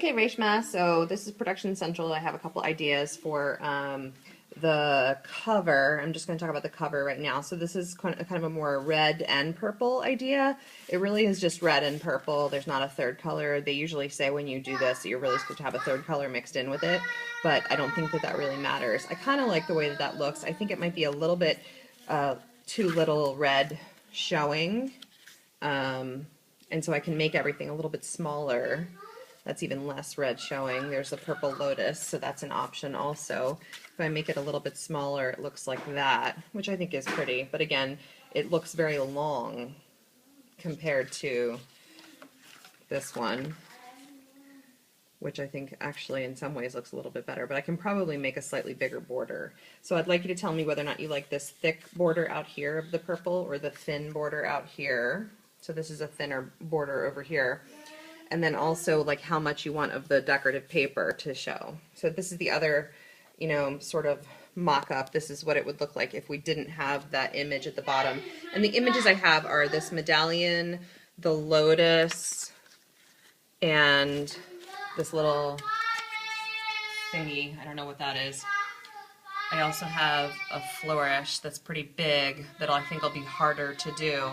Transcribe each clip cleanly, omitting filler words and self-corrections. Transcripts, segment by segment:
Okay, Reshma, so this is Production Central. I have a couple ideas for the cover. I'm just going to talk about the cover right now. So this is kind of a more red and purple idea. It really is just red and purple. There's not a third color. They usually say when you do this that you're really supposed to have a third color mixed in with it, but I don't think that that really matters. I kind of like the way that that looks. I think it might be a little bit too little red showing, and so I can make everything a little bit smaller. That's even less red showing. There's a purple lotus, so that's an option also. If I make it a little bit smaller, it looks like that, which I think is pretty. But again, it looks very long compared to this one, which I think actually in some ways looks a little bit better, but I can probably make a slightly bigger border. So I'd like you to tell me whether or not you like this thick border out here of the purple or the thin border out here. So this is a thinner border over here. And then also like how much you want of the decorative paper to show. So this is the other, sort of mock-up. This is what it would look like if we didn't have that image at the bottom. And the images I have are this medallion, the lotus, and this little thingy. I don't know what that is. I also have a flourish that's pretty big that I think will be harder to do.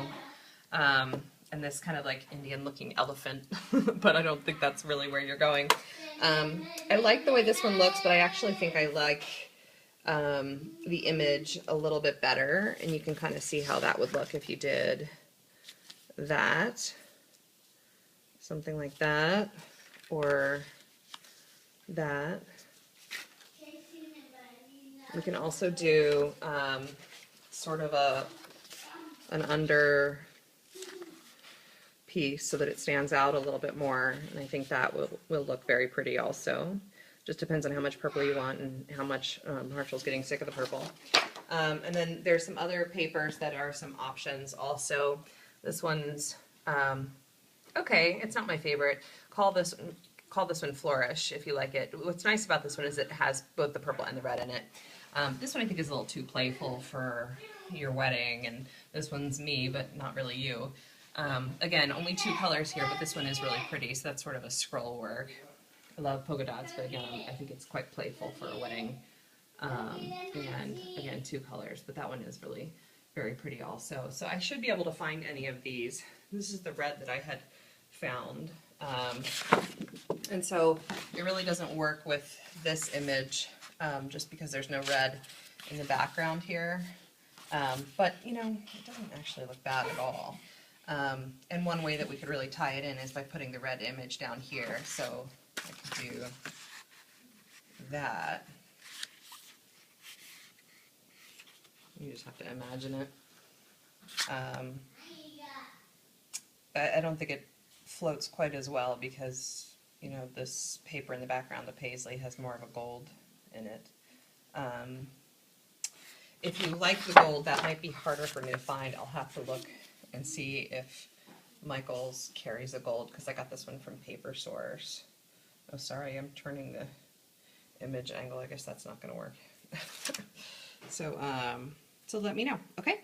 And this kind of like Indian looking elephant, but I don't think that's really where you're going. I like the way this one looks, but I actually think I like the image a little bit better, and you can kind of see how that would look if you did that. Something like that, or that. We can also do sort of an under piece so that it stands out a little bit more, and I think that will look very pretty also. Just depends on how much purple you want and how much Marshall's getting sick of the purple. And then there's some other papers that are some options also. This one's okay, it's not my favorite. Call this one Flourish if you like it. What's nice about this one is it has both the purple and the red in it. This one I think is a little too playful for your wedding, and this one's me, but not really you. Again, only 2 colors here, but this one is really pretty, so that's sort of a scroll work. I love polka dots, but again, I think it's quite playful for a wedding. And again, 2 colors, but that one is really very pretty also. So I should be able to find any of these. This is the red that I had found. And so it really doesn't work with this image just because there's no red in the background here. But, it doesn't actually look bad at all. And one way that we could really tie it in is by putting the red image down here. So I could do that. You just have to imagine it. I don't think it floats quite as well because, this paper in the background, the paisley, has more of a gold in it. If you like the gold, that might be harder for me to find. I'll have to look and see if Michaels carries a gold, because I got this one from Paper Source. Oh, sorry, I'm turning the image angle. I guess that's not going to work. So let me know, okay?